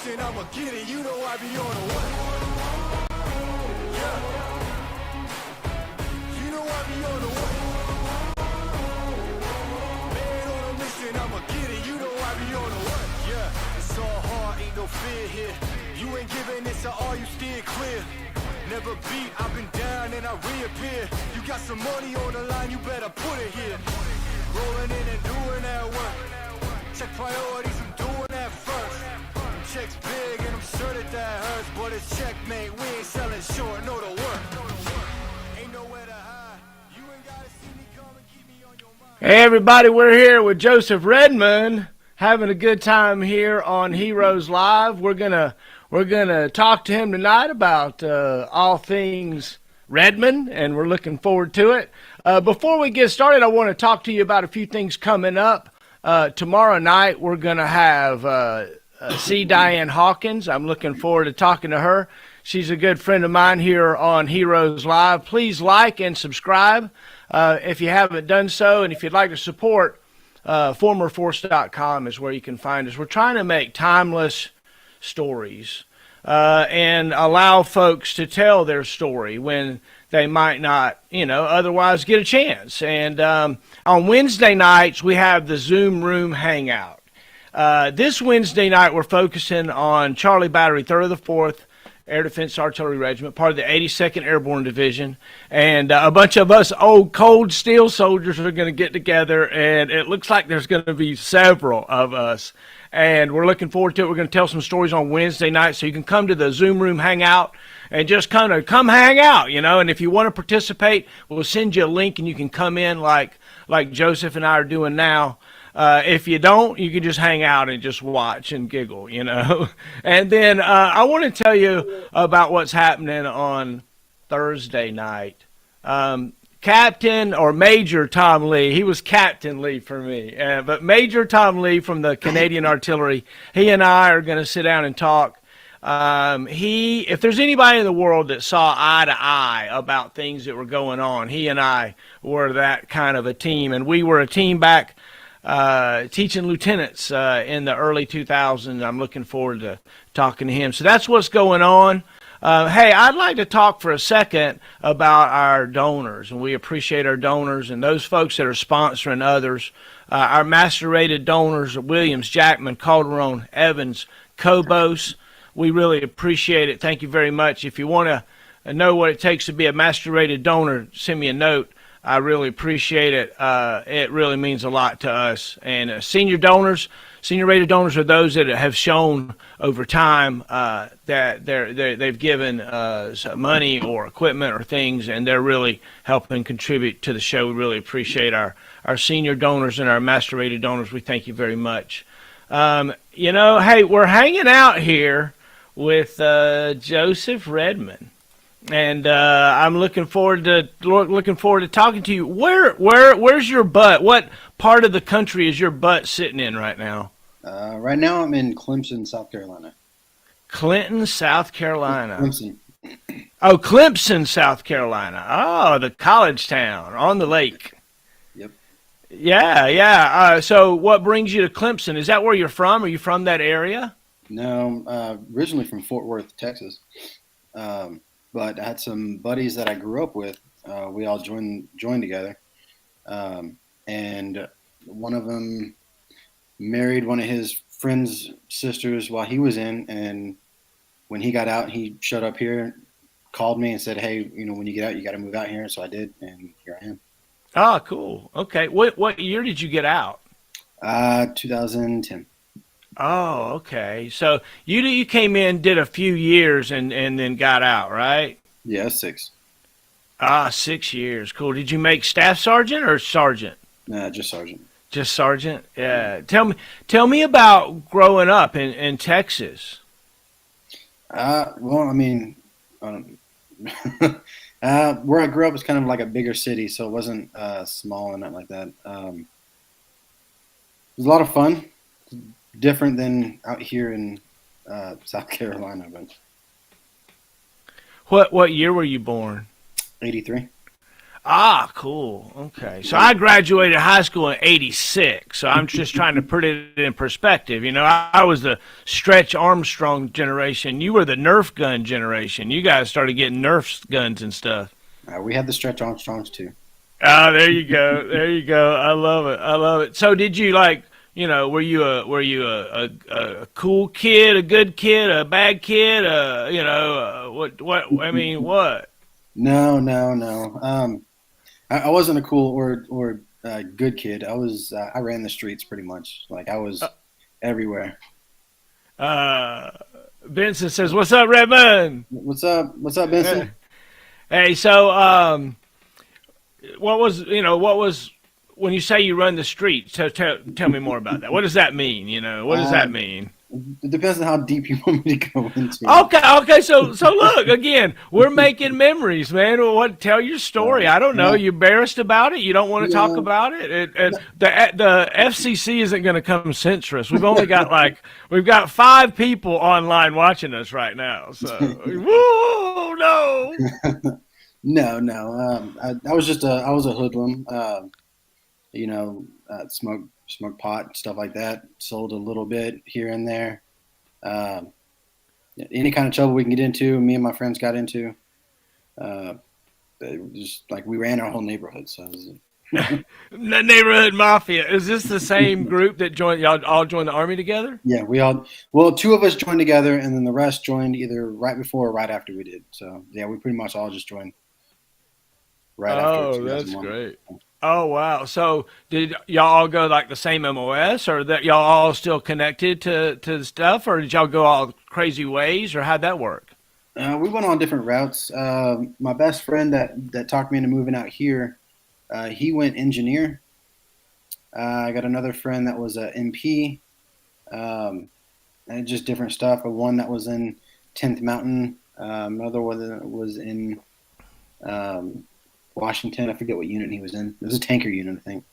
mission, I'ma get it. You know I be on a what? Yeah. You know I be on a what? Man on a mission, I'ma get it. You know I be on a what? Yeah. It's all hard, ain't no fear here. You ain't giving this to all, you steer clear. Never beat, I've been down and I reappear. You got some money on the line, you better put it here. Rolling in and doing that work. Check priorities, I'm doing that first. Check's big and I'm sure that hurts, but it's checkmate, we ain't selling short, no to work. Ain't nowhere to hide. You ain't gotta see me come and keep me on your mind. Hey everybody, we're here with Joseph Redman, having a good time here on Heroes Live. We're gonna talk to him tonight about all things Redman, and we're looking forward to it. Before we get started, I want to talk to you about a few things coming up. Tomorrow night, we're going to have C. Diane Hawkins. I'm looking forward to talking to her. She's a good friend of mine here on Heroes Live. Please like and subscribe if you haven't done so, and if you'd like to support, formerforce.com is where you can find us. We're trying to make timeless stories and allow folks to tell their story when they might not, otherwise get a chance. And on Wednesday nights, we have the Zoom Room Hangout. This Wednesday night, we're focusing on Charlie Battery, 3rd of the 4th Air Defense Artillery Regiment, part of the 82nd Airborne Division. And a bunch of us old cold steel soldiers are going to get together, and it looks like there's going to be several of us. And we're looking forward to it. We're going to tell some stories on Wednesday night, so you can come to the Zoom Room Hangout and just kind of come hang out, And if you want to participate, we'll send you a link, and you can come in like Joseph and I are doing now. If you don't, you can just hang out and just watch and giggle, And then I want to tell you about what's happening on Thursday night. Captain or Major Tom Lee, he was Captain Lee for me, but Major Tom Lee from the Canadian Artillery, he and I are going to sit down and talk. If there's anybody in the world that saw eye to eye about things that were going on, he and I were that kind of a team, and we were a team back teaching lieutenants in the early 2000s. I'm looking forward to talking to him. So that's what's going on. Hey, I'd like to talk for a second about our donors, and we appreciate our donors and those folks that are sponsoring others. Our master-rated donors are Williams, Jackman, Calderon, Evans, Cobos. We really appreciate it. Thank you very much. If you want to know what it takes to be a master-rated donor, send me a note. I really appreciate it. It really means a lot to us. And senior rated donors are those that have shown over time that they've given some money or equipment or things, and they're really helping contribute to the show. We really appreciate our senior donors and our master rated donors. We thank you very much. Hey, we're hanging out here with Joseph Redman. And I'm looking forward to talking to you. Where's your butt? What part of the country is your butt sitting in right now? Right now, I'm in Clemson, South Carolina. Clinton, South Carolina. Clemson. Oh, Clemson, South Carolina. Oh, the college town on the lake. Yep. Yeah. So, what brings you to Clemson? Is that where you're from? Are you from that area? No, originally from Fort Worth, Texas. But I had some buddies that I grew up with. We all joined together, and one of them married one of his friend's sisters while he was in. And when he got out, he showed up here, called me, and said, "Hey, when you get out, you got to move out here." So I did, and here I am. Oh, cool. Okay, what year did you get out? 2010. Oh, okay. So you came in, did a few years, and then got out, right? Yeah, 6. 6 years. Cool. Did you make staff sergeant or sergeant? Just sergeant. Just sergeant. Yeah. Tell me about growing up in Texas. Well, I mean, where I grew up was kind of like a bigger city, so it wasn't small and nothing like that. It was a lot of fun. Different than out here in South Carolina, but What year were you born? 83. Ah, cool. Okay. So I graduated high school in 86. So I'm just trying to put it in perspective. You know, I was the Stretch Armstrong generation. You were the Nerf gun generation. You guys started getting Nerf guns and stuff. We had the Stretch Armstrongs too. Ah, there you go. There you go. I love it. I love it. So did you like, you know, were you a cool kid, a good kid, a bad kid, you know, what I mean, what? No, no, no. I wasn't a cool or good kid. I ran the streets pretty much. Like I was everywhere. Uh, Benson says, "What's up, Redman?" What's up? What's up, Benson? Hey, so what was when you say you run the streets? So tell me more about that. What does that mean? You know, what does that mean? It depends on how deep you want me to go into. Okay. So look again. We're making memories, man. What? Tell your story. I don't know. You embarrassed about it? You don't want to talk about it? The FCC isn't going to come censor us. We've got 5 people online watching us right now. So whoa, no. No. I was a hoodlum. You know, smoke pot, stuff like that. Sold a little bit here and there. Any kind of trouble we can get into, me and my friends got into. Just like we ran our whole neighborhood. So The neighborhood mafia. Is this the same group that y'all all joined the army together? yeah, 2 of us joined together, and then the rest joined either right before or right after we did. So yeah, we pretty much all just joined right after. Oh, that's great. Oh, wow. So did y'all all go like the same MOS, or that y'all all still connected to the stuff, or did y'all go all crazy ways, or how'd that work? We went on different routes. My best friend that talked me into moving out here, he went engineer. I got another friend that was a MP, and just different stuff. One that was in 10th Mountain. Another one that was in Washington. I forget what unit he was in. It was a tanker unit, I think.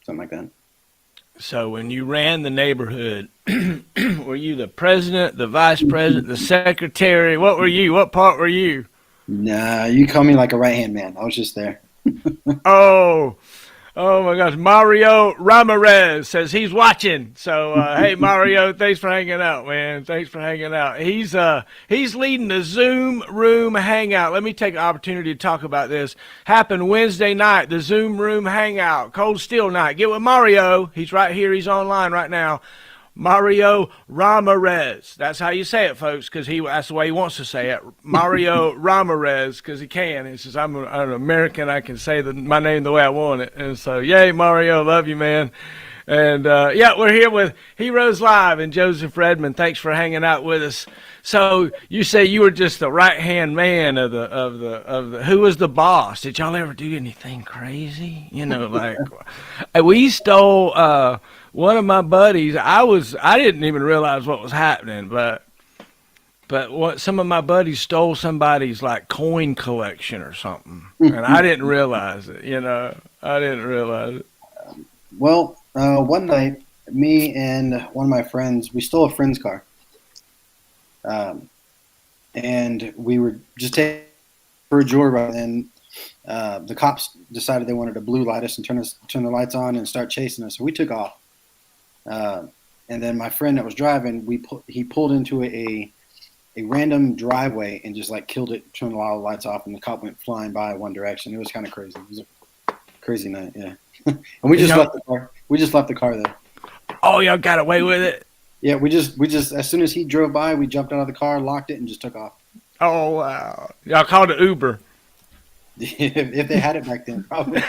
Something like that. So when you ran the neighborhood, were you the president, the vice president, the secretary? What were you? What part were you? Nah, you call me like a right-hand man. I was just there. Oh my gosh. Mario Ramirez says he's watching. So, hey, Mario, thanks for hanging out, man. Thanks for hanging out. He's leading the Zoom room hangout. Let me take an opportunity to talk about this. Happened Wednesday night, the Zoom room hangout, Cold Steel night. Get with Mario. He's right here. He's online right now. Mario Ramirez. That's how you say it, folks, because that's the way he wants to say it. Mario Ramirez, because he can. He says, I'm an American. I can say my name the way I want it. And so, yay, Mario. Love you, man. And, yeah, we're here with Heroes Live and Joseph Redman. Thanks for hanging out with us. So you say you were just the right-hand man of the who was the boss? Did y'all ever do anything crazy? You know, like we stole one of my buddies. I didn't even realize what was happening, but some of my buddies stole somebody's like coin collection or something, and I didn't realize it. You know, I didn't realize it. Well, one night, me and one of my friends, we stole a friend's car. And we were just taking for a joyride, and the cops decided they wanted to blue light us and turn the lights on and start chasing us. So we took off. And then my friend that was driving, he pulled into a random driveway and just like killed it, turned a lot of lights off, and the cop went flying by one direction. It was kind of crazy. It was a crazy night, yeah. And we just left the car. We just left the car there. Oh, y'all got away with it? Yeah, we just as soon as he drove by, we jumped out of the car, locked it, and just took off. Oh, wow. Y'all called it Uber. If they had it back then, probably.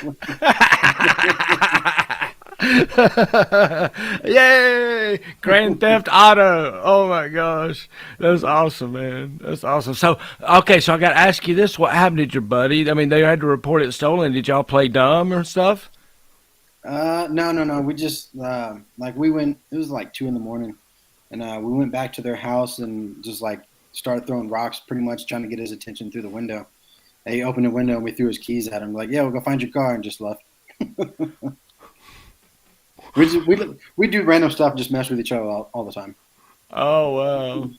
Yay! Grand Theft Auto. Oh my gosh. That's awesome, man. That's awesome. So, okay, so I got to ask you this. What happened to your buddy? I mean, they had to report it stolen. Did y'all play dumb or stuff? No. We just, we went, it was like 2 a.m, and we went back to their house and just like started throwing rocks, pretty much trying to get his attention through the window. And he opened the window and we threw his keys at him, like, yeah, we'll go find your car, and just left. We do random stuff, just mess with each other all the time. Oh, wow.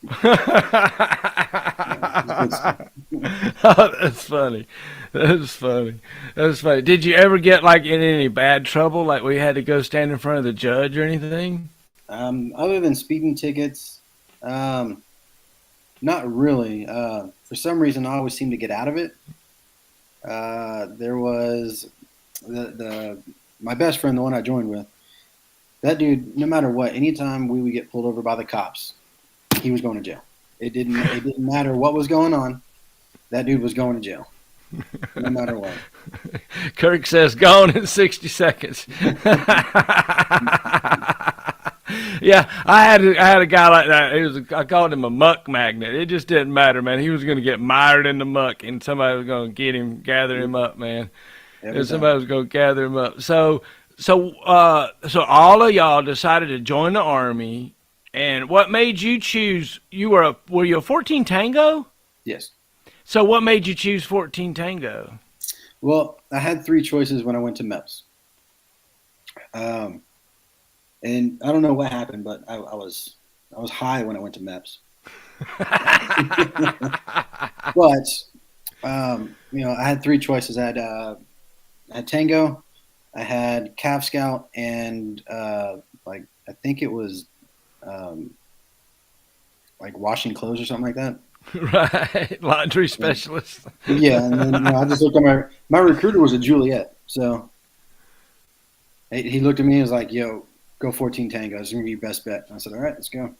Good stuff. Oh, that's funny. That's funny. That's funny. Did you ever get like in any bad trouble, like we had to go stand in front of the judge or anything? Other than speeding tickets, not really. For some reason, I always seem to get out of it. There was the my best friend, the one I joined with. That dude, no matter what, anytime we would get pulled over by the cops, he was going to jail. It didn't matter what was going on. That dude was going to jail, no matter what. Kirk says, "Gone in 60 seconds." Yeah, I had a guy like that. I called him a muck magnet. It just didn't matter, man. He was going to get mired in the muck, and somebody was going to get him, gather him up, man. And somebody was going to gather him up. So all of y'all decided to join the Army, and what made you choose? Were you a 14 Tango? Yes. So what made you choose 14 Tango? Well, I had three choices when I went to MEPS. And I don't know what happened, but I was high when I went to MEPS. But I had three choices. I had Tango, I had Cav Scout, and I think it was like washing clothes or something like that. Right, laundry specialist. Yeah, and then I just looked at my recruiter was a Juliet, so he looked at me and was like, "Yo, go 14 Tango. It's gonna be your best bet." And I said, "All right, let's go."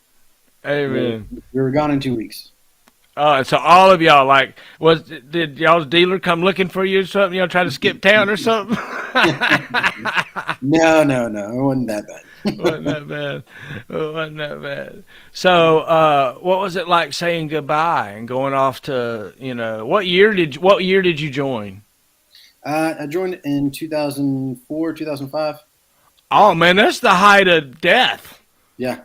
Amen. We were gone in 2 weeks. Oh, so all of y'all, did y'all's dealer come looking for you or something? Y'all try to skip town or something? No, it wasn't that bad. Wasn't that bad. It wasn't that bad. So, what was it like saying goodbye and going off to, what year did you join? I joined in 2004, 2005. Oh man, that's the height of death. Yeah.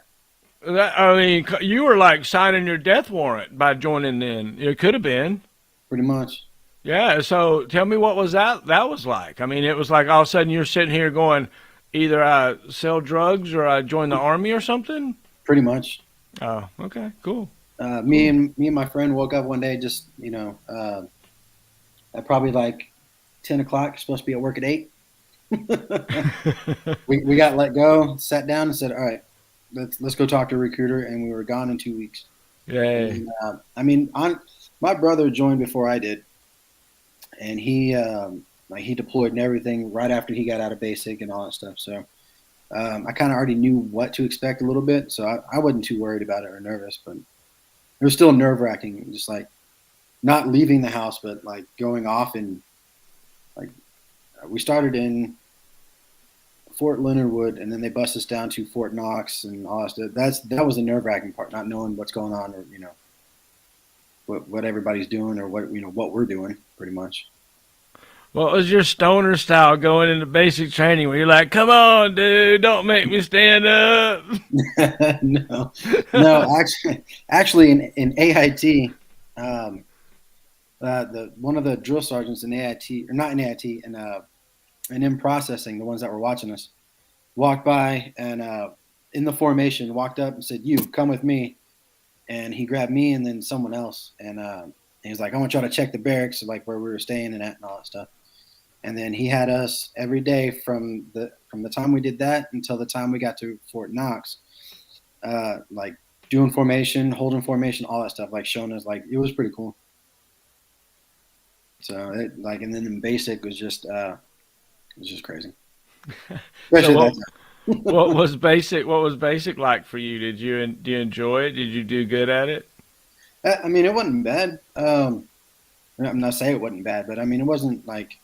You were like signing your death warrant by joining in. It could have been. Pretty much. Yeah, so tell me what was that was like. I mean, it was like all of a sudden you're sitting here going, either I sell drugs or I join the Army or something? Pretty much. Oh, okay, cool. Me and my friend woke up one day just, at probably like 10 o'clock, supposed to be at work at 8. we got let go, sat down and said, all right, let's go talk to a recruiter, and we were gone in 2 weeks. Yay. And, my brother joined before I did, and he deployed and everything right after he got out of basic and all that stuff. So I kind of already knew what to expect a little bit, so I wasn't too worried about it or nervous, but it was still nerve-wracking, just like not leaving the house, but like going off and like we started in Fort Leonard Wood, and then they bust us down to Fort Knox and all that stuff. That was the nerve-wracking part, not knowing what's going on or what everybody's doing or what we're doing, pretty much. What was your stoner style going into basic training where you're like, come on, dude, don't make me stand up? No, actually in AIT, one of the drill sergeants in AIT, or not in AIT, and in processing, the ones that were watching us, walked by and in the formation walked up and said, "You come with me." And he grabbed me and then someone else, and he was like, "I want y'all to check the barracks, like where we were staying and all that stuff." And then he had us every day from the time we did that until the time we got to Fort Knox, like doing formation, holding formation, all that stuff, like showing us, like it was pretty cool. So and then in basic was just crazy. What was basic? What was basic like for you? Do you enjoy it? Did you do good at it? It wasn't bad. I'm not saying it wasn't bad, but it wasn't like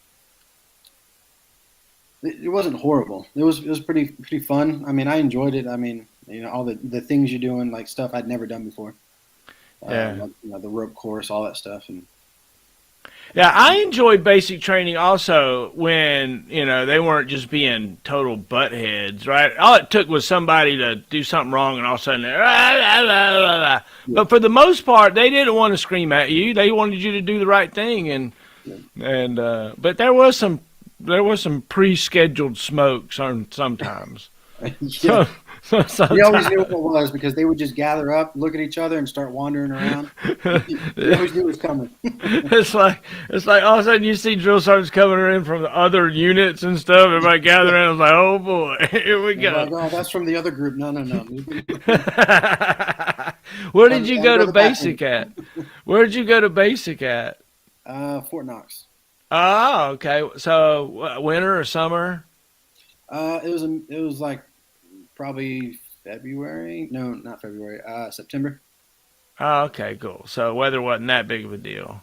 it wasn't horrible. It was pretty fun. I enjoyed it. All the things you're doing, like stuff I'd never done before. Yeah. The rope course, all that stuff, and. Yeah, I enjoyed basic training also when, they weren't just being total buttheads, right? All it took was somebody to do something wrong and all of a sudden, yeah. But for the most part, they didn't want to scream at you. They wanted you to do the right thing. But there was some pre-scheduled smoke sometimes. Yeah. So We always knew sometimes, what it was because they would just gather up, look at each other, and start wandering around. We always knew it was coming. it's like all of a sudden you see drill sergeants coming in from the other units and stuff. Everybody gathering around. I was like, oh boy, here we And we're go. like, oh, that's from the other group. No, no, no. Where did And, you and go go to to the bathroom. basic at? Where did you go to basic at? Fort Knox. Oh, okay. So winter or summer? It was like probably February. No, not February. September. Oh, okay, cool. So weather wasn't that big of a deal.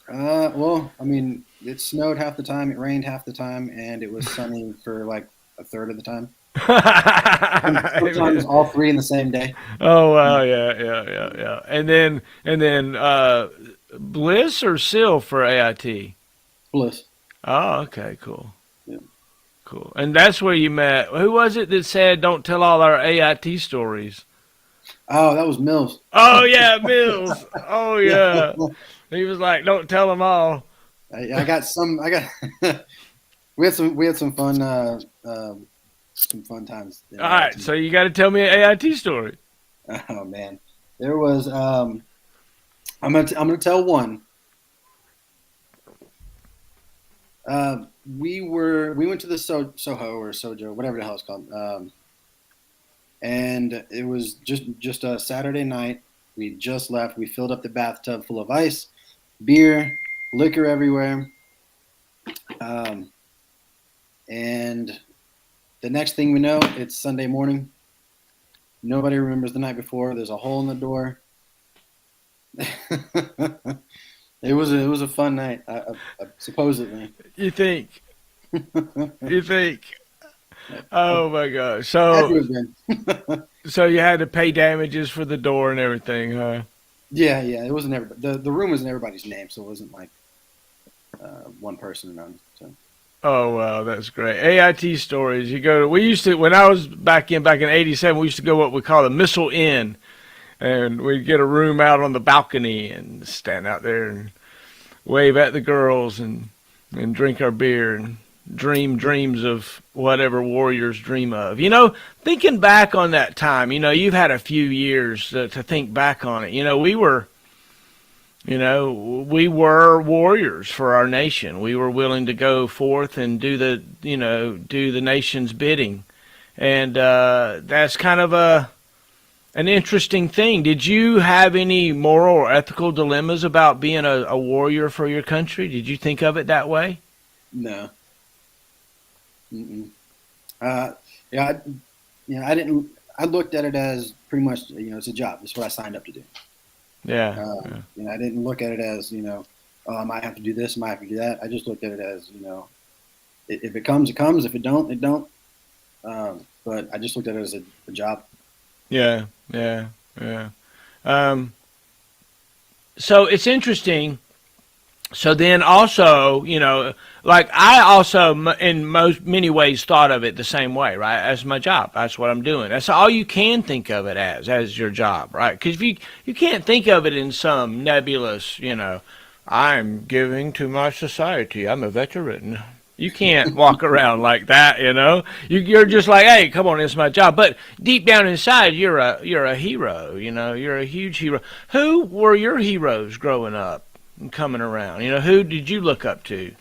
Well, I mean, it snowed half the time, it rained half the time, and it was sunny for like a third of the time. And sometimes all three in the same day. Oh wow, yeah, yeah, yeah, yeah. And then Bliss or Sil for AIT? Bliss. Oh, okay, cool. Yeah. Cool. And that's where you met. Who was it that said don't tell all our AIT stories? Oh, that was Mills. Oh yeah, Mills. Oh Yeah. yeah. He was like, don't tell them all. I got some. I got. We had some fun times. All right, so you got to tell me an AIT story. Oh man, there was. I'm gonna tell one. We went to the Soho or Sojo, whatever the hell it's called, and it was just a Saturday night. We just left. We filled up the bathtub full of ice, beer, liquor everywhere, and the next thing we know, it's Sunday morning. Nobody remembers the night before. There's a hole in the door. It was a fun night, supposedly. You think? You think? Oh my gosh! Had to So, have been. so you had to pay damages for the door and everything, huh? Yeah, yeah. It wasn't everybody. The room was in everybody's name, so it wasn't like one person around. So Oh wow, that's great. AIT stories. You go to. We used to when I was back in '87. We used to go what we call a Missile Inn, and we'd get a room out on the balcony and stand out there and wave at the girls and drink our beer and dream dreams of whatever warriors dream of. Thinking back on that time, you've had a few years to think back on it. We were warriors for our nation. We were willing to go forth and do the nation's bidding. And that's kind of an interesting thing. Did you have any moral or ethical dilemmas about being a warrior for your country? Did you think of it that way? no. Mm-mm. Uh, yeah, I didn't. I looked at it as pretty much, it's a job. It's what I signed up to do. Yeah. Yeah. I didn't look at it as, oh, I might have to do this, I might have to do that. I just looked at it as, if it comes, it comes. If it don't, it don't. But I just looked at it as a job. Yeah. Yeah. Yeah. So it's interesting. So then also, like I also in many ways thought of it the same way, right? As my job. That's what I'm doing. That's all you can think of it as your job, right? Because if you can't think of it in some nebulous, I'm giving to my society. I'm a veteran. You can't walk around like that, You're just like, hey, come on, it's my job. But deep down inside, you're a hero. You're a huge hero. Who were your heroes growing up and coming around? Who did you look up to?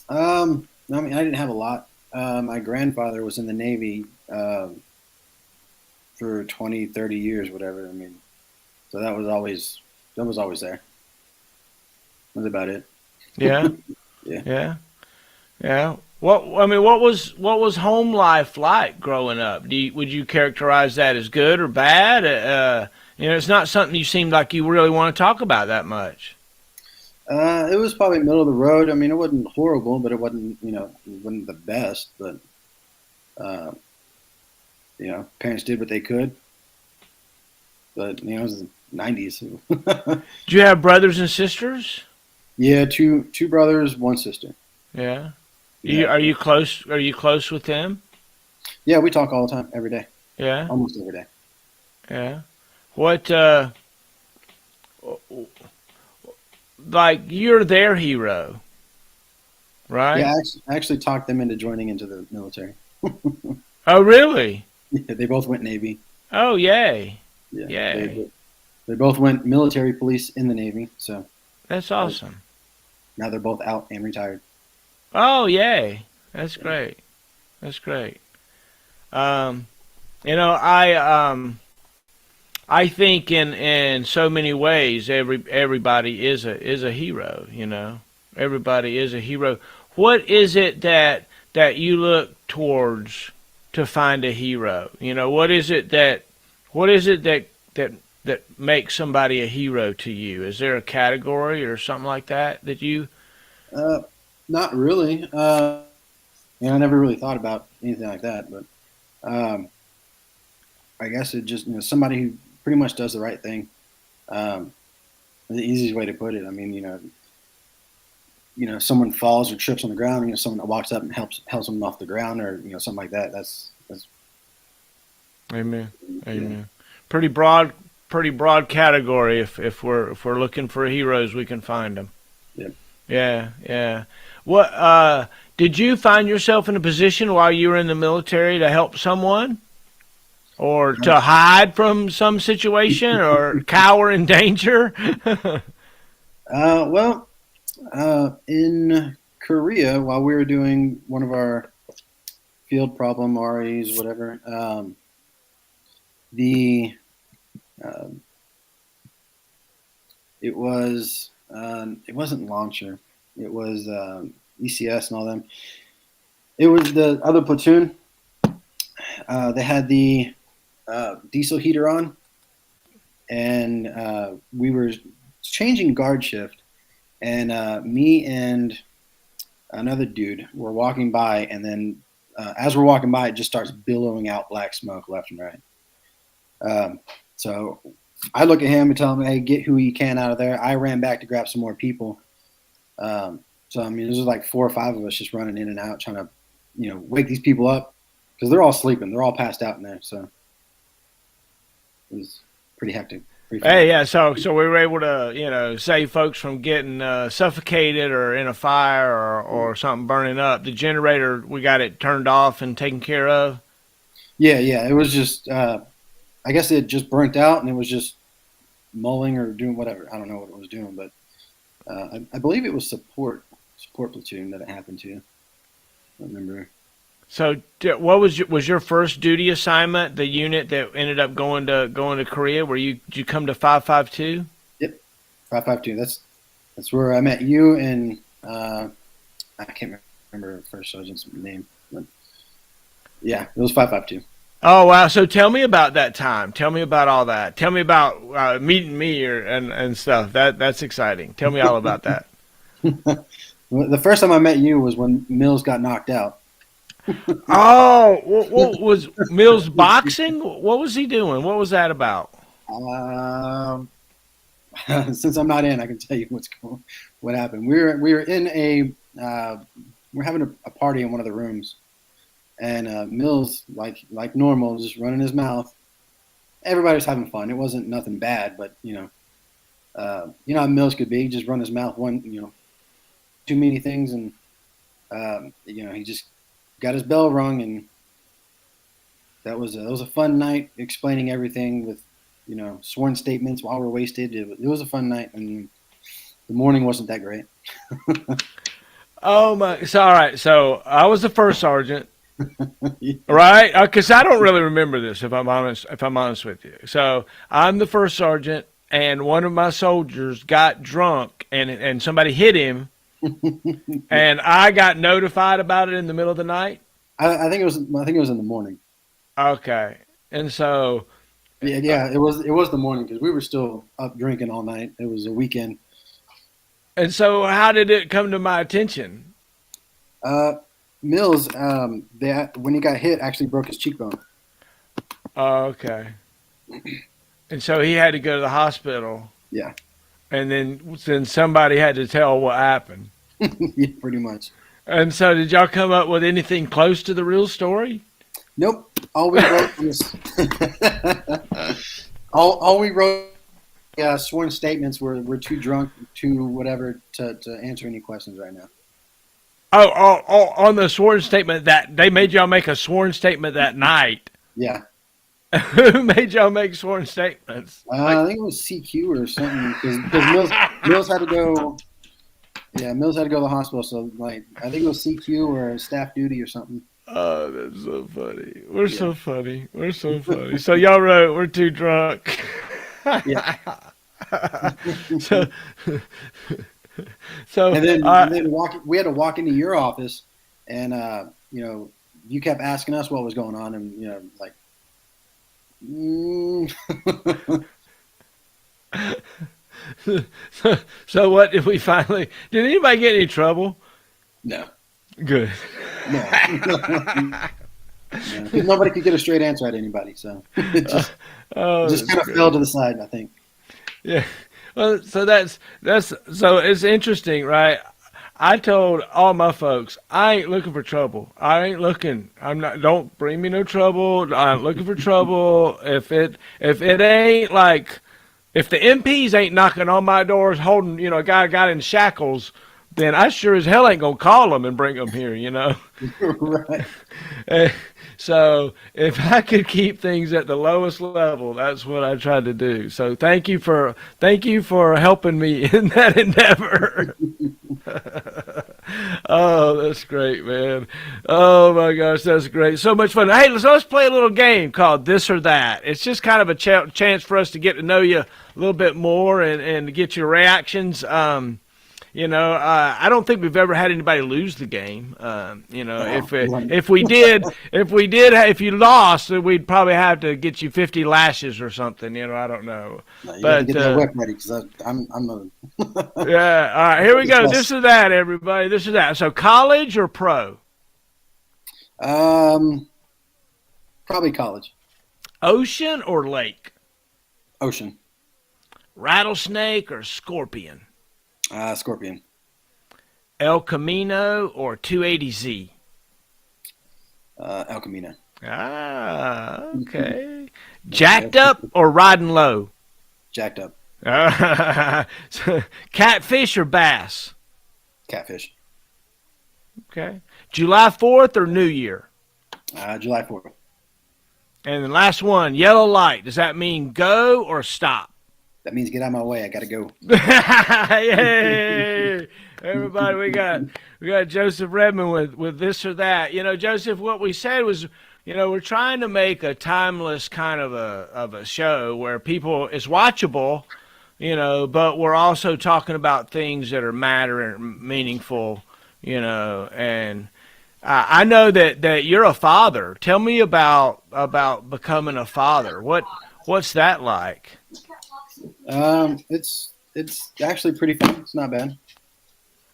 I mean, I didn't have a lot. My grandfather was in the Navy for 20, 30 years, whatever. I mean, so that was always there. That's about it. Yeah, Yeah. yeah, yeah. What was home life like growing up? Would you characterize that as good or bad? It's not something you seemed like you really want to talk about that much. It was probably middle of the road. I mean, it wasn't horrible, but it wasn't, it wasn't the best. But, parents did what they could. But, it was the 90s. Do you have brothers and sisters? Yeah, two brothers, one sister. Yeah. Yeah. Are you close? Are you close with them? Yeah, we talk all the time, every day, Yeah. almost every day. Yeah. What? Like you're their hero, right? Yeah, I actually talked them into joining into the military. Oh, really? Yeah, they both went Navy. Oh, yay. Yeah, Yay. they both went military police in the Navy. So That's awesome. now they're both out and retired. Oh, yay. That's Yeah. great. That's great. Um, you know, I think in so many ways everybody is a hero, you know. Everybody is a hero. What is it that you look towards to find a hero? You know, what is it that makes somebody a hero to you? Is there a category or something like that you Uh, Not really. I never really thought about anything like that, but um, I guess it just somebody who pretty much does the right thing. Um, the easiest way to put it. I mean, someone falls or trips on the ground, someone that walks up and helps them off the ground, or something like that. That's Amen. yeah. Amen. Pretty broad category. If we're looking for heroes, we can find them. Yeah. Yeah, yeah. What did you find yourself in a position while you were in the military to help someone, or to hide from some situation, or cower in danger? Well, in Korea, while we were doing one of our field problem REs, whatever, the um, it wasn't launcher, it was ECS and all them. It was the other platoon. They had the diesel heater on, and we were changing guard shift, and me and another dude were walking by, and then as we're walking by, it just starts billowing out black smoke left and right. So I look at him and tell him, "Hey, get who you can out of there." I ran back to grab some more people. So I mean, there's like 4 or 5 of us just running in and out, trying to, wake these people up because they're all sleeping. They're all passed out in there. So it was pretty hectic. Pretty fun. Hey, yeah. So we were able to save folks from getting suffocated or in a fire or something burning up. The generator, we got it turned off and taken care of. Yeah. It was just, I guess it just burnt out and it was just mulling or doing whatever. I don't know what it was doing, but I believe it was support platoon that it happened to. I remember. So, what was your first duty assignment? The unit that ended up going to Korea? Did you come to 552? Yep, 552. That's where I met you, and I can't remember first sergeant's name, but yeah, it was 552. Oh wow! So tell me about that time. Tell me about all that. Tell me about meeting me and stuff. That's exciting. Tell me all about that. The first time I met you was when Mills got knocked out. Oh, what was Mills boxing? What was he doing? What was that about? Um, since I'm not in, I can tell you what happened. We were in we're having a party in one of the rooms, and Mills, like normal, just running his mouth. Everybody was having fun. It wasn't nothing bad, but how Mills could be. Just run his mouth too many things, and he just got his bell rung, and that was a fun night, explaining everything with sworn statements while we're wasted. It was a fun night, and the morning wasn't that great. Oh my! So all right. So I was the first sergeant, right? Because I don't really remember this, if I'm honest. If I'm honest with you, so I'm the first sergeant, and one of my soldiers got drunk, and somebody hit him. And I got notified about it in the middle of the night. I think it was in the morning. Okay, and so Yeah, it was the morning because we were still up drinking all night. It was a weekend. how did it come to my attention? Mills, when he got hit, actually broke his cheekbone. Okay, and so he had to go to the hospital. Yeah, And then somebody had to tell what happened. yeah, pretty much. And so did y'all come up with anything close to the real story? Nope. All we wrote was all we wrote. Sworn statements were too drunk to whatever to answer any questions right now. Oh, on the sworn statement that they made y'all make a sworn statement that night. Yeah. Who made y'all make sworn statements? I think it was CQ or something because Mills had to go. Yeah, Mills had to go to the hospital. So like, I think it was CQ or staff duty or something. Oh, that's so funny. We're Yeah. so funny. We're so funny. So y'all wrote, "We're too drunk." Yeah. so, so, And then we had to walk into your office, and you kept asking us what was going on, and like. so what did we finally? Did anybody get any trouble? No. Good. No. Yeah, nobody could get a straight answer out of anybody, so it just kind of fell to the side, I think. Yeah. Well, so that's so it's interesting, right? I told all my folks, I ain't looking for trouble. I ain't looking. I'm not. Don't bring me no trouble. I'm looking for trouble. If it ain't like, if the MPs ain't knocking on my doors, holding a guy got in shackles, then I sure as hell ain't gonna call them and bring them here. Right. So if I could keep things at the lowest level, that's what I tried to do. So thank you for helping me in that endeavor. Oh, that's great, man. Oh my gosh, that's great. So much fun. Hey, let's play a little game called This or That. It's just kind of a chance for us to get to know you a little bit more and to get your reactions. I don't think we've ever had anybody lose the game. If you lost, we'd probably have to get you 50 lashes or something. I don't know. No, you got to get that whip ready because I'm a. Yeah. All right. Here we go. This or that, everybody. This or that. So, college or pro? Probably college. Ocean or lake? Ocean. Rattlesnake or scorpion? Scorpion. El Camino or 280Z? El Camino. Ah, okay. Jacked up or riding low? Jacked up. Catfish or bass? Catfish. Okay. July 4th or New Year? July 4th. And the last one, yellow light. Does that mean go or stop? That means get out of my way. I got to go. Yay! Everybody, we got Joseph Redman with This or That. Joseph, what we said was, we're trying to make a timeless kind of a show where people is watchable, but we're also talking about things that are matter and meaningful, and I know that you're a father. Tell me about becoming a father. What's that like? It's actually pretty fun. It's not bad.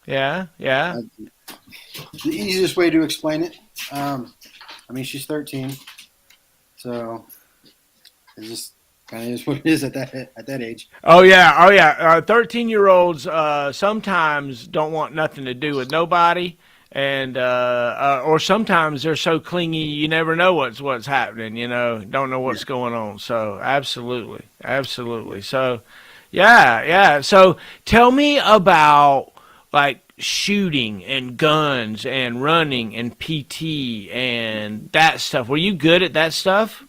Yeah. The easiest way to explain it. She's 13, so it just kind of is what it is at that age. Oh yeah. 13-year-olds sometimes don't want nothing to do with nobody, and or sometimes they're so clingy you never know what's happening. Don't know what's going on. So absolutely. So yeah. So tell me about like shooting and guns and running and PT and that stuff. Were you good at that stuff?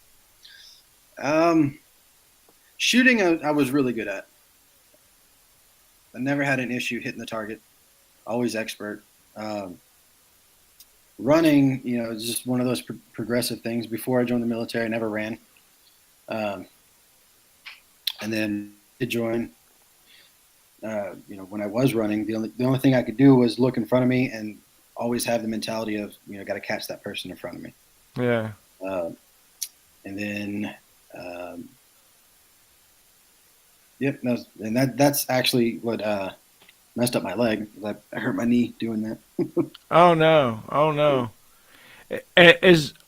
Shooting, I was really good at. I never had an issue hitting the target. Always expert. Running, is just one of those progressive things. Before I joined the military, I never ran. And then to join, when I was running, the only thing I could do was look in front of me and always have the mentality of, got to catch that person in front of me. Yeah. And then, that's actually what messed up my leg. I hurt my knee doing that. Oh no.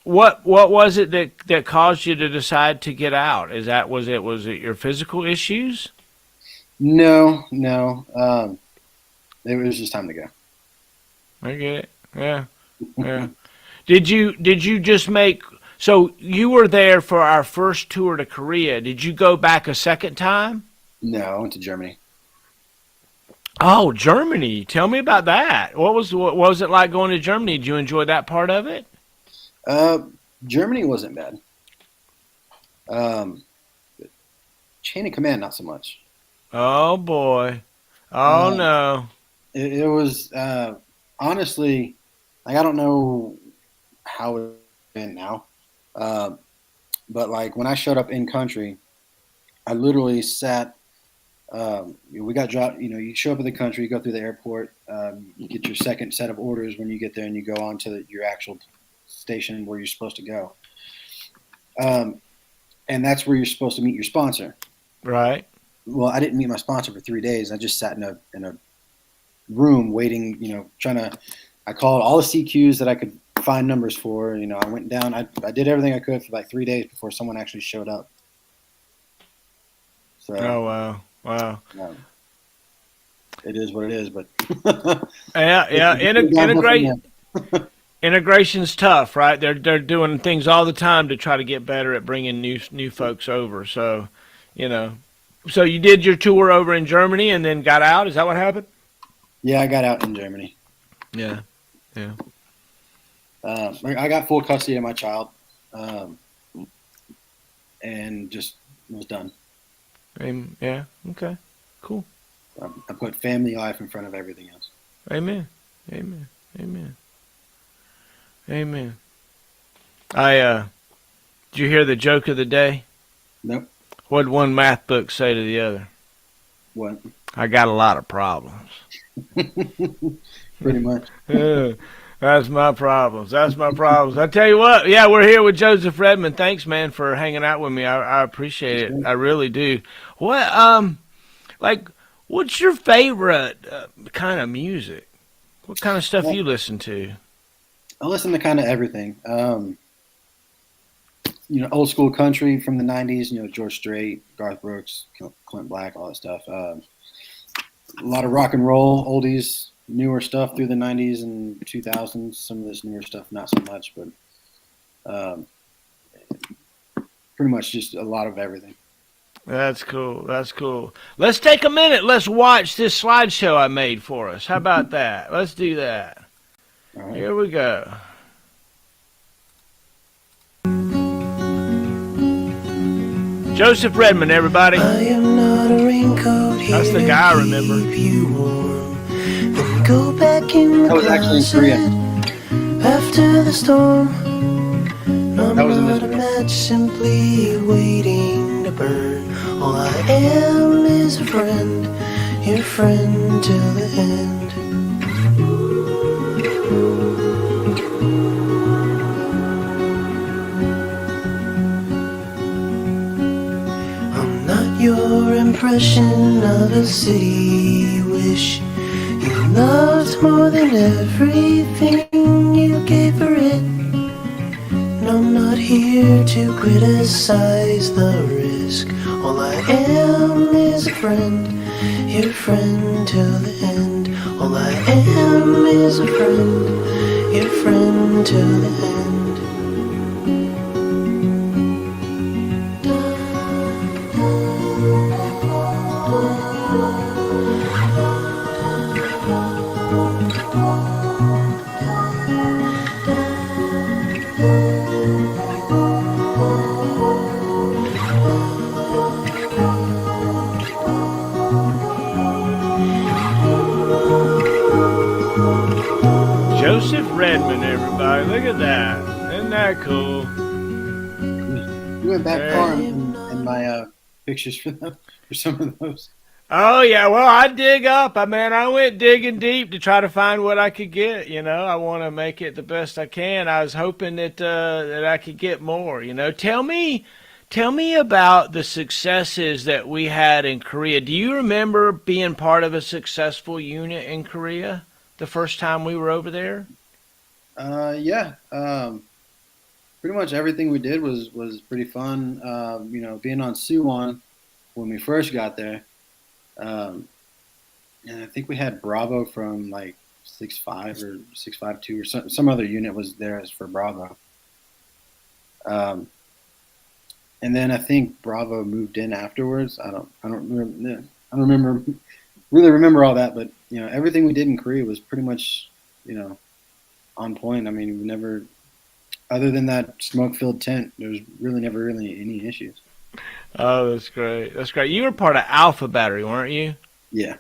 What was it that caused you to decide to get out? Was it your physical issues? No. It was just time to go. I get it. Yeah. Did you just make? So you were there for our first tour to Korea. Did you go back a second time? No, I went to Germany. Oh, Germany! Tell me about that. What was it like going to Germany? Did you enjoy that part of it? Germany wasn't bad. Um, Chain of Command, not so much. Oh boy. Oh Um, no. it was honestly, like I don't know how it's been now, uh, but like when I showed up in country, I literally sat. We got dropped. You show up in the country, you go through the airport, you get your second set of orders when you get there, and you go on to your actual station where you're supposed to go. Um, and that's where you're supposed to meet your sponsor. Right. Well, I didn't meet my sponsor for 3 days. I just sat in a room waiting. Trying to. I called all the CQs that I could find numbers for. I went down. I did everything I could for like 3 days before someone actually showed up. Oh So wow. Wow. it is what it is. But Yeah, yeah. downhill from Integrate there. integration's tough, right? They're doing things all the time to try to get better at bringing new folks over. So, you know, so you did your tour over in Germany and then got out. Is that what happened? Yeah, I got out in Germany. Yeah, yeah. I got full custody of my child, um, and just was done. Yeah. Okay. Cool. I put family life in front of everything else. Amen. Amen. Amen. Amen. Did you hear the joke of the day? Nope. What did one math book say to the other? What? I got a lot of problems. Pretty much. That's my problems. That's my problems. I tell you what, yeah, we're here with Joseph Redman. Thanks, man, for hanging out with me. I appreciate it. I really do. Like, what's your favorite kind of music? What kind of stuff Well, you listen to? I listen to kind of everything. Old school country from the '90s. George Strait, Garth Brooks, Clint Black, all that stuff. A lot of rock and roll, oldies, newer stuff through the '90s and 2000s. Some of this newer stuff, not so much, but um, pretty much just a lot of everything. That's cool. That's cool. Let's take a minute. Let's watch this slideshow I made for us. How about that? Let's do that. All right. Here we go. Joseph Redman, everybody. I am not a raincoat. That's the guy I remember. You warm. Then go back in the That was actually in Korea. closet after the storm. I'm That was in not this a match, simply waiting to burn. All I am is a friend, your friend till the end. I'm not your impression of a city wish. You loved more than everything you gave for it. And I'm not here to criticize the risk. All I am is a friend, your friend till the end. All I am is a friend, your friend till the end. Joseph Redman, everybody. Look at that. Isn't that cool? You went back Hey. far in my pictures for some of those. Oh yeah, well I dig up. I went digging deep to try to find what I could get. I want to make it the best I can. I was hoping that I could get more. Tell me about the successes that we had in Korea. Do you remember being part of a successful unit in Korea the first time we were over there? Yeah. Pretty much everything we did was pretty fun. Being on Suwon when we first got there. And I think we had Bravo from like 6.5 or 6.52 or some other unit was there as for Bravo. And then I think Bravo moved in afterwards. I don't remember. I don't remember really remember all that, but everything we did in Korea was pretty much on point. I mean, we never other than that smoke-filled tent, there was really never really any issues. Oh, that's great. That's great. You were part of Alpha Battery, weren't you? Yeah.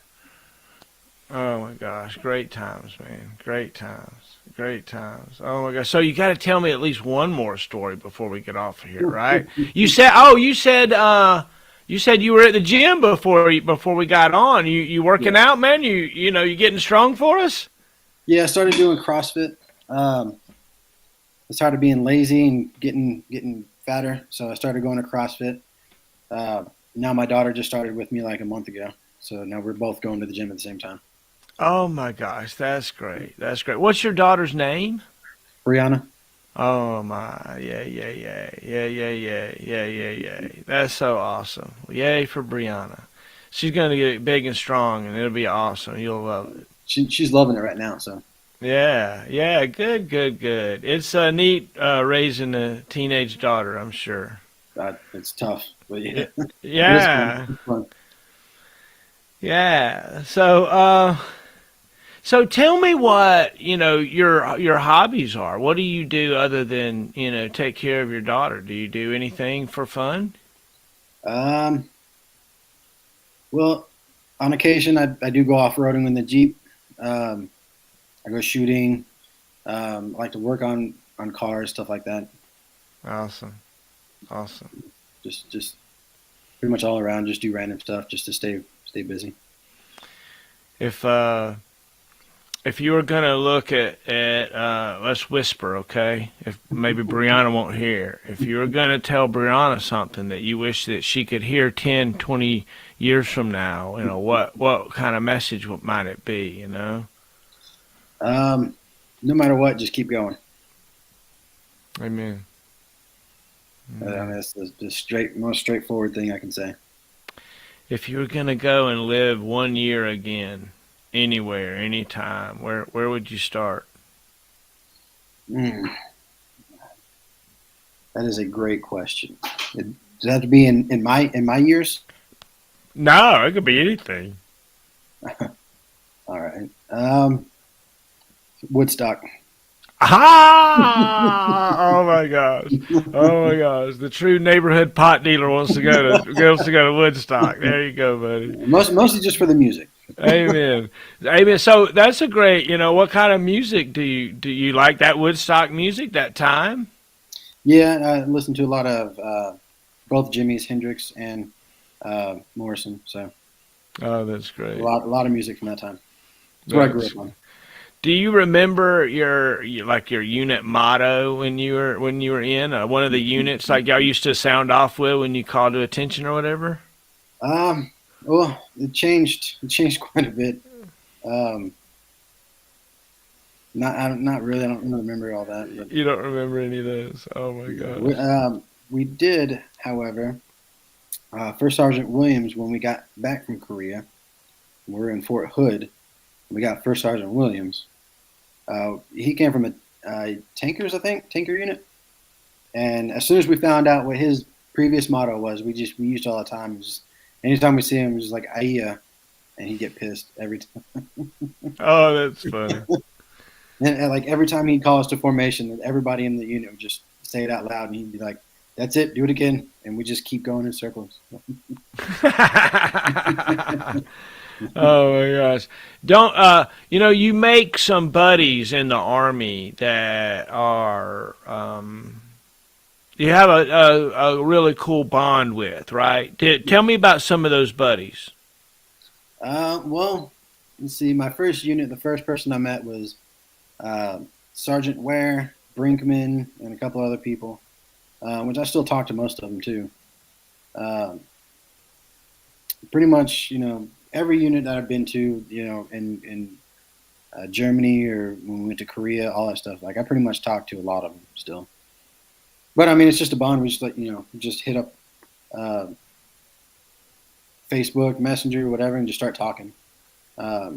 Oh my gosh, great times, man. Great times. Great times. Oh my gosh. So you got to tell me at least one more story before we get off of here, right? You said you were at the gym before we got on. You working Yeah. out, man? You getting strong for us? Yeah, I started doing CrossFit. I started being lazy and getting fatter, so I started going to CrossFit. Now my daughter just started with me like a month ago, so now we're both going to the gym at the same time. Oh my gosh, that's great. That's great. What's your daughter's name? Brianna. Oh my, yeah, yeah, yeah, yeah, yeah, yeah, yeah, yeah, yeah. That's so awesome. Yay for Brianna. She's gonna get big and strong, and it'll be awesome. You'll love it. She's loving it right now. So Yeah, yeah, good, good, good. It's neat raising a teenage daughter, I'm sure. it's tough, but yeah, it is fun. Yeah, It's fun. yeah. So tell me what, your hobbies are. What do you do other than, take care of your daughter? Do you do anything for fun? Um, well, on occasion I do go off roading in the Jeep. Um, I go shooting. I like to work on cars, stuff like that. Awesome. Awesome. Just pretty much all around. Just do random stuff just to stay busy. If if you were gonna look at let's whisper, okay? If maybe Brianna won't hear. If you were gonna tell Brianna something that you wish that she could hear 10, 20 years from now, what kind of message might it be? No matter what, just keep going. Amen. I mean, that's the most straightforward thing I can say. If you were gonna go and live 1 year again, anywhere, anytime, where would you start? Mm, that is a great question. Does it have to be in my years? No, it could be anything. All right. Woodstock. Ah! Oh my gosh! Oh my gosh! The true neighborhood pot dealer wants to go to Woodstock. There you go, buddy. Mostly just for the music. Amen. Amen. So that's a great. What kind of music do you like? That Woodstock music, that time? Yeah, I listen to a lot of both Jimmy's, Hendrix, and Morrison. So Oh, that's great. a lot of music from that time. That's what I grew That's up on. Do you remember your unit motto when you were in one of the units like y'all used to sound off with when you called to attention or whatever? Well, it changed. It changed quite a bit. Um, not really. I don't really remember all that. But, You don't remember any of those? Oh my we, gosh! we did, however, First Sergeant Williams when we got back from Korea. We were in Fort Hood. We got First Sergeant Williams. He came from a tankers, I think, tanker unit. And as soon as we found out what his previous motto was, we used it all the time. It was just, anytime we see him, it was just like "Aya," and he'd get pissed every time. Oh, that's funny. And like every time he'd call us to formation, everybody in the unit would just say it out loud, and he'd be like, "That's it, do it again," and we just keep going in circles. Oh my gosh! Don't you make some buddies in the army that are you have a really cool bond with, right? Tell me about some of those buddies. Well, let's see. My first unit, the first person I met was Sergeant Ware, Brinkman, and a couple other people, which I still talk to most of them too. Pretty much, every unit that I've been to, in Germany or when we went to Korea, all that stuff. Like I pretty much talk to a lot of them still. But I mean, it's just a bond. We just just hit up Facebook, Messenger, whatever, and just start talking. I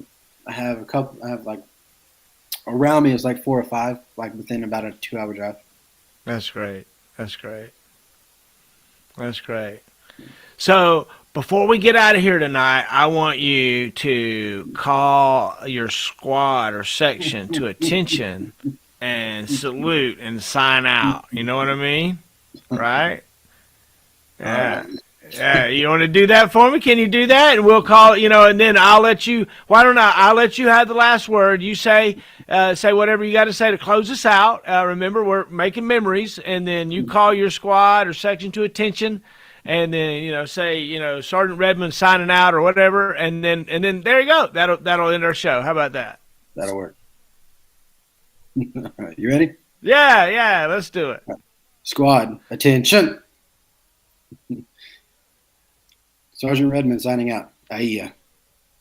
have a couple. I have like around me is like 4 or 5, like within about a 2-hour drive. That's great. That's great. That's great. So before we get out of here tonight, I want you to call your squad or section to attention and salute and sign out. You know what I mean? Right? Yeah. Yeah, you want to do that for me? Can you do that? And we'll call, and then I'll let you. Why don't I'll let you have the last word. You say whatever you got to say to close us out. Remember, we're making memories, and then you call your squad or section to attention, and then say Sergeant Redman signing out or whatever, and then there you go. That'll end our show. How about that? That'll work. All right, you ready? Yeah, let's do it. Squad, attention. Sergeant Redman signing out. Aye.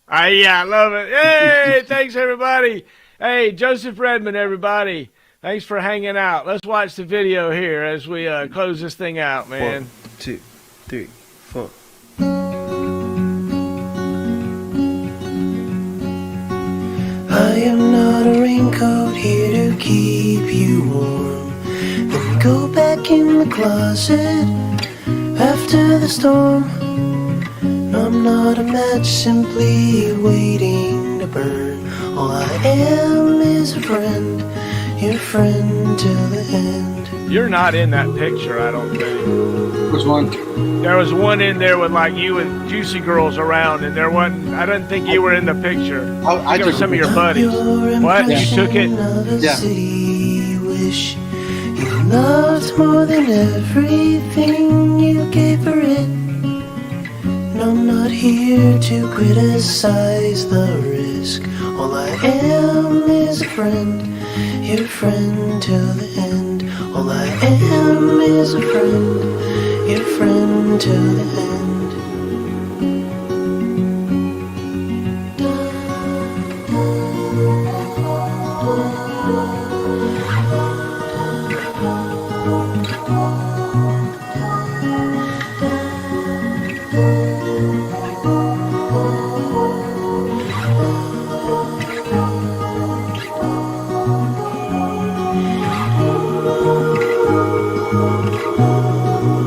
I love it. Hey, thanks everybody. Hey, Joseph Redman, everybody. Thanks for hanging out. Let's watch the video here as we close this thing out, man. 1, 2, 3, 4. I am not a raincoat here to keep you warm. Then go back in the closet after the storm. I'm not a match simply waiting to burn. All I am is a friend, your friend till the end. You're not in that picture, I don't think. Which one? There was one in there with like you and Juicy Girls around, and there wasn't. I didn't think you were in the picture. I There were took some of your a buddies. What? Yeah. You took it? Yeah. City wish you loved more than everything you gave for it. I'm not here to criticize the risk. All I am is a friend, your friend till the end. All I am is a friend, your friend till the end.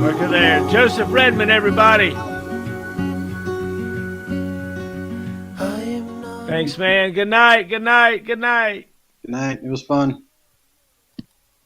Look at there. Joseph Redman, everybody. Thanks, man. Good night. Good night. It was fun.